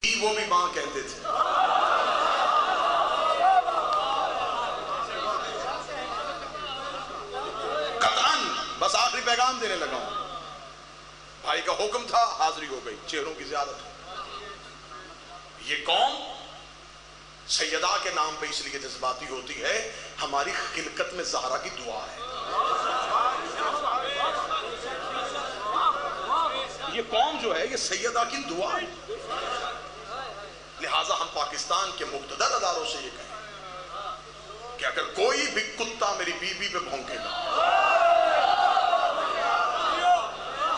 وہ بھی ماں کہتے تھے. قطعاً بس آخری پیغام دینے لگا ہوں. بھائی کا حکم تھا، حاضری ہو گئی، چہروں کی زیادت ہو. یہ قوم سیدہ کے نام پہ اس لیے جذباتی ہوتی ہے، ہماری خلقت میں زہرا کی دعا ہے. یہ قوم جو ہے یہ سیدہ کی دعا ہے. لہٰذا ہم پاکستان کے مقتدر اداروں سے یہ کہیں کہ اگر کوئی بھی کتا میری بیوی پہ بھونکے گا،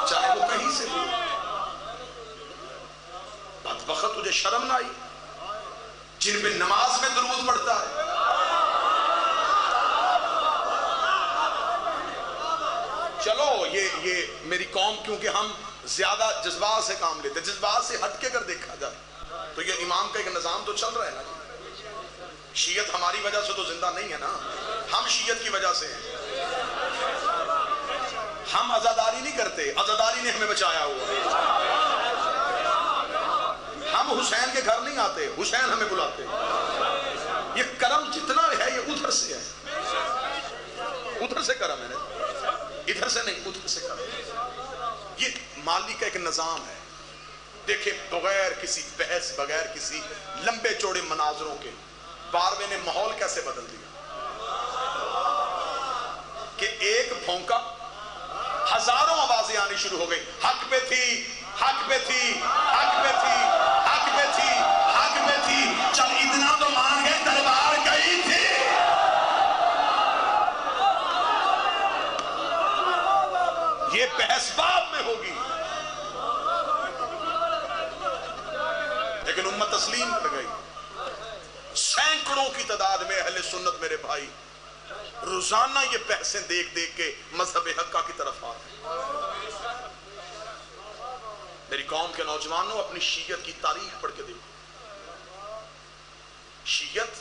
چاہے وہ کہیں سے ہو، بدبخت تجھے شرم نہ آئی جن پہ نماز میں درود پڑھتا ہے؟ چلو یہ میری قوم، کیونکہ ہم زیادہ جذبات سے کام لیتے ہیں، جذبات سے ہٹ کے اگر دیکھا جائے تو یہ امام کا ایک نظام تو چل رہا ہے نا. شیعت ہماری وجہ سے تو زندہ نہیں ہے نا، ہم شیعت کی وجہ سے ہیں. ہم عزاداری نہیں کرتے، عزاداری نے ہمیں بچایا ہوا. ہم حسین کے گھر نہیں آتے، حسین ہمیں بلاتے. یہ کرم جتنا ہے یہ ادھر سے ہے، ادھر سے کرم ہے نا، ادھر سے نہیں، ادھر سے کرم. یہ مالی کا ایک نظام ہے. دیکھیں بغیر کسی بحث، بغیر کسی لمبے چوڑے مناظروں کے 12ویں نے ماحول کیسے بدل دیا کہ ایک بھونکا ہزاروں آوازیں آنی شروع ہو گئی. حق پہ تھی، حق پہ تھی، حق پہ تھی، حق پہ تھی، حق پہ تھی. چل اتنا تو مان گئے دربار گئی تھی. یہ بحث بعد میں ہوگی، لیکن امت تسلیم کر گئی. سینکڑوں کی تعداد میں اہل سنت میرے بھائی روزانہ یہ بحثیں دیکھ دیکھ کے مذہب حقہ کی طرف آتے ہیں. میری قوم کے نوجوانوں اپنی شیعت کی تاریخ پڑھ کے دیکھو. شیعت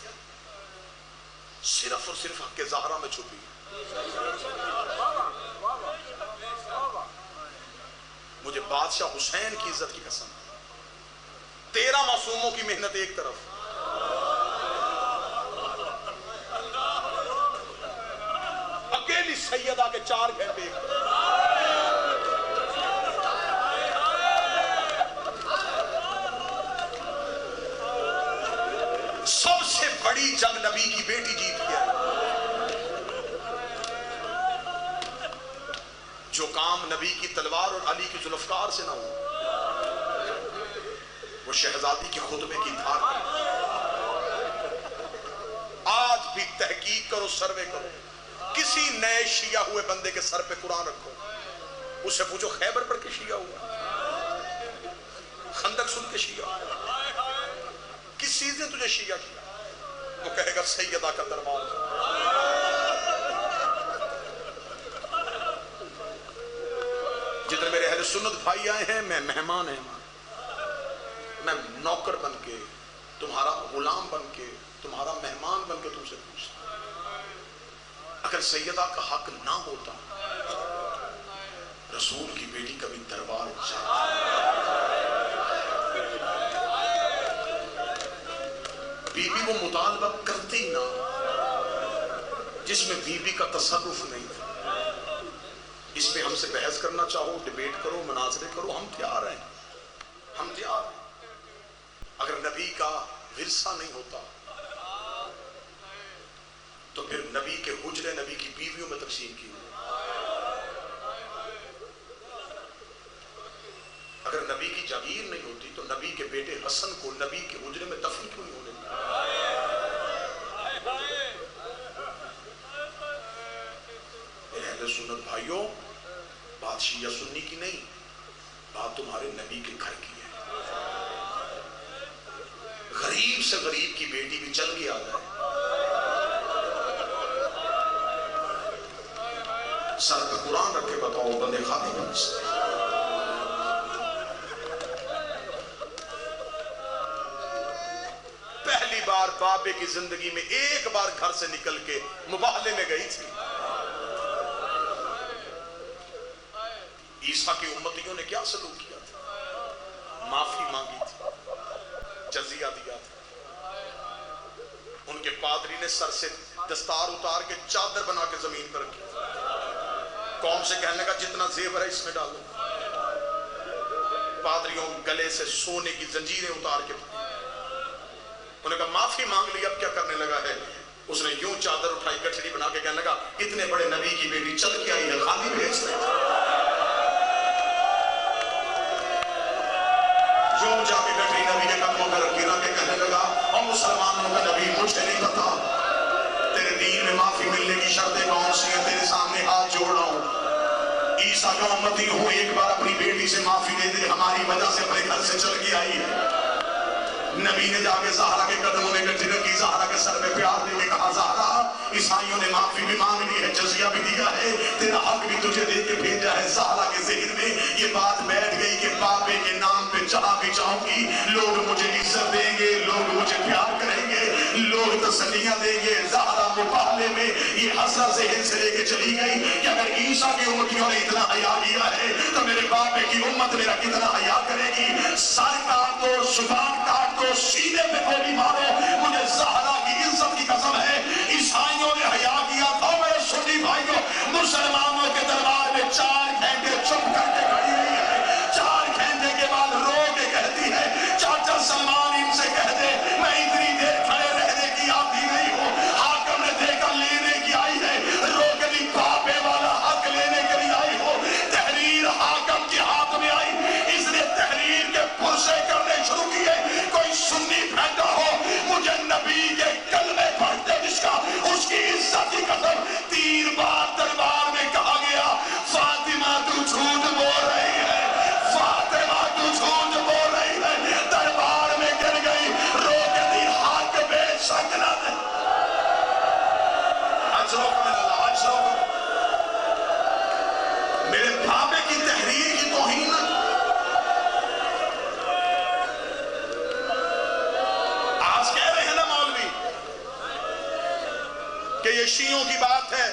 صرف اور صرف حق زہرا میں چھپی ہے. مجھے بادشاہ حسین کی عزت کی قسم، 13 معصوموں کی محنت ایک طرف، اکیلی سیدہ کے 4 گھنٹے ایک طرف. سب سے بڑی جنگ نبی کی بیٹی جیت گیا. جو کام نبی کی تلوار اور علی کی ذوالفقار سے نہ ہو، وہ شہزادی کے خطبے کی دھار پر. آج بھی تحقیق کرو، سروے کرو، کسی نئے شیعہ ہوئے بندے کے سر پہ قرآن رکھو، اس سے پوچھو خیبر پڑھ کے شیعہ ہوا، خندق سن کے شیعہ ہوا، کس چیز نے تجھے شیعہ کیا؟ وہ کہے گا سیدہ کا دربار. جتنے میرے اہل سنت بھائی آئے ہیں، میں مہمان ہیں، میں نوکر بن کے، تمہارا غلام بن کے، تمہارا مہمان بن کے تم سے پوچھتا ہوں، اگر سیدہ کا حق نہ ہوتا رسول کی بیٹی کبھی دربار بی بی وہ مطالبہ کرتے ہی نہ جس میں بی بی کا تصرف نہیں تھا. اس پہ ہم سے بحث کرنا چاہو، ڈیبیٹ کرو، مناظرے کرو، ہم تیار ہیں، ہم تیار ہیں. اگر نبی کا ورثہ نہیں ہوتا تو پھر نبی کے حجرے نبی کی بیویوں میں تقسیم کی ہوئی. اگر نبی کی جاگیر نہیں ہوتی تو نبی کے بیٹے حسن کو نبی کے حجرے میں دفن کیوں نہیں ہونے دیا؟ میرے اہل سنت بھائیوں، بات شیعہ سنی کی نہیں، بات تمہارے نبی کے گھر کی ہے. غریب سے غریب کی بیٹی بھی چل کے آ جائے، سر پہ قرآن رکھ کے بتاؤ بندے خالی بن سکتے. پہلی بار بابے کی زندگی میں ایک بار گھر سے نکل کے مباہلے میں گئی تھی. عیسیٰ کی امتیوں نے کیا سلوک کیا تھا؟ معافی مانگی تھی. ہدیہ دیا تھا. ان کے پادری نے سر سے دستار اتار کے چادر بنا کے زمین پر رکھی. قوم سے کہنے لگا جتنا زیور ہے اس میں ڈالو. پادریوں گلے سے سونے کی زنجیریں اتار کے انہوں نے کہا معافی مانگ لی, اب کیا کرنے لگا ہے؟ اس نے یوں چادر اٹھائی گٹھڑی بنا کے کہنے لگا اتنے بڑے نبی کی بیٹی چل کے آئی ہے, خالی بھیج رہی تھی. یوں جا کے گٹھڑی نبی کے قدموں پر گرا کے کہنے لگا اور مسلمانوں کا نبی مجھے نہیں پتا, تیرے دین میں معافی ملنے کی شرطیں کون سی ہیں, تیرے سامنے ہاتھ جوڑ رہا ہوں. عیسیٰ کا امتی ہوں, ایک بار اپنی بیٹی سے معافی دے دے, ہماری وجہ سے اپنے گھر سے چل کے آئی ہے. نبی نے جا کے زہرا کے قدموں میں گٹھی رکھی, زہرا کے سر میں پیار دے کے کہا زہرا عیسائیوں نے معافی بھی مانگ لی ہے, جزیہ بھی دیا ہے, تیرا حق بھی تجھے دے کے بھیجا ہے. زہرا کے ذہن میں یہ بات بیٹھ گئی کہ پاپے کے نام پہ جہاں بھی جاؤں گی لوگ مجھے عزت دیں گے, لوگ مجھے پیار کریں گے, لوگ تسلیاں دیں گے. زہرا مقابلے میں یہ حسرت ذہن سے لے کے چلی گئی کہ اگر عیسیٰ کی امتیوں نے اتنا حیا کیا ہے تو میرے باپے کی امت میرا کتنا حیا کرے گی. سر کاٹ دو, زبان کاٹ دو, سینے پہ گولی مارو, مجھے زہرا کی عزت کی قسم ہے عیسائیوں نے حیا کیا تھا. میرے سنی بھائیوں, مسلمانوں کے دربار میں 4 گھنٹے چپ کر کے کھڑی رہی ہے. 4 گھنٹے کے بعد رو کے کہتی ہے چاچا سلمان ان سے کہہ دے میں اتنی دیر کھڑے رہنے کی عادی نہیں ہوں. حاکم نے دیکھا لینے کی آئی ہے, رو کے بھی باپے والا حق لینے کے لیے آئی ہو. تحریر حاکم کے ہاتھ میں آئی, اس نے تحریر کے پرسے کرنے شروع کیے. کوئی سنی بیٹھا ہو مجھے نبی کے کلمے پڑھتے جس کا اس کی عزت کی قسم 3 بار دربار میں کہا گیا فاطمہ تو جھوٹ بول رہی ہے, فاطمہ تو جھوٹ بول رہی ہے. دربار میں گر گئی, رو کے دی حق بے شک نہ دے. میرے بھابے کی تحریر کی توہین آج کہہ رہے ہیں نا مولوی کہ یہ شیعوں کی بات ہے.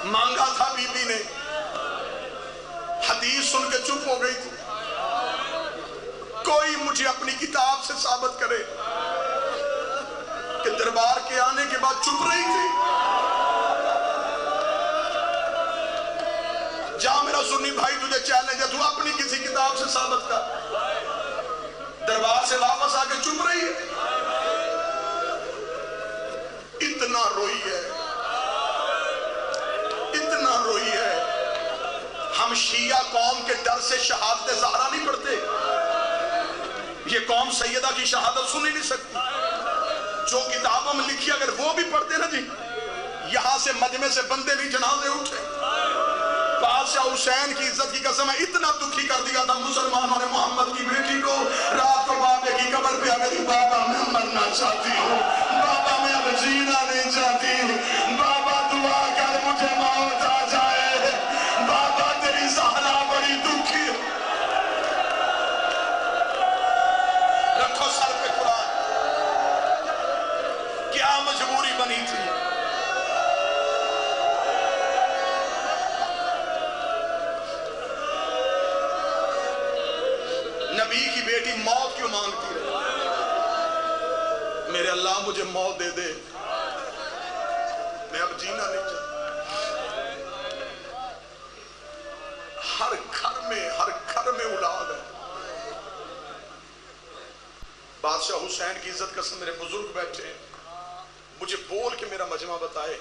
مانگا تھا بی بی نے, حدیث سن کے چپ ہو گئی تھی. کوئی مجھے اپنی کتاب سے ثابت کرے کہ دربار کے آنے کے بعد چپ رہی تھی. جا میرا سنی بھائی تجھے چیلنج ہے, تو اپنی کسی کتاب سے ثابت کر. دربار سے واپس آ کے چپ رہی ہے, اتنا روئی ہے, اتنا روئی ہے. ہم شیعہ قوم کے ڈر سے شہادت زہرا نہیں پڑھتے. یہ قوم سیدہ کی شہادت سن ہی نہیں سکتی. جو کتابوں میں لکھی اگر وہ بھی پڑھتے نا جی, یہاں سے مجمع سے بندے بھی جنازے اٹھے. بادشاہ حسین کی عزت کی قسم ہے اتنا دکھی کر دیا تھا مسلمانوں نے محمد کی بیٹی کو. رات کو بابے کی قبر پہ آگے بابا میں مرنا چاہتی ہوں, بابا میں اب جینا نہیں چاہتی, بابا دعا کر مجھے موت آ جائے, بابا تیری زہرا بڑی دکھی. رکھو سر پہ قرآن, کیا مجبوری بنی تھی. نبی کی بیٹی موت کیوں مانگتی ہے؟ میرے اللہ مجھے موت دے دے, میں اب جینا نہیں چاہتا. ہر گھر میں اولاد ہے. بادشاہ حسین کی عزت قسم میرے بزرگ بیٹھے, مجھے بول کے میرا مجمع بتائے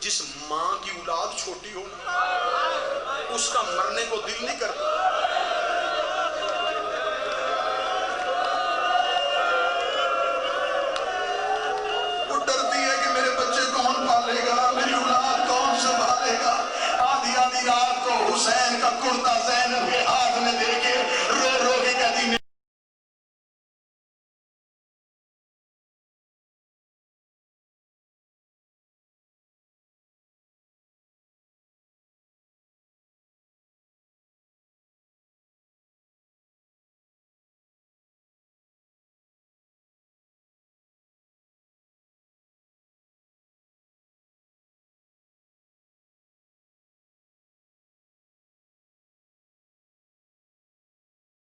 جس ماں کی اولاد چھوٹی ہو اس کا مرنے کو دل نہیں کرتا. پالے گا, میری اولاد کون سنبھالے گا. آدھی رات کو حسین کا کرتا زینب کے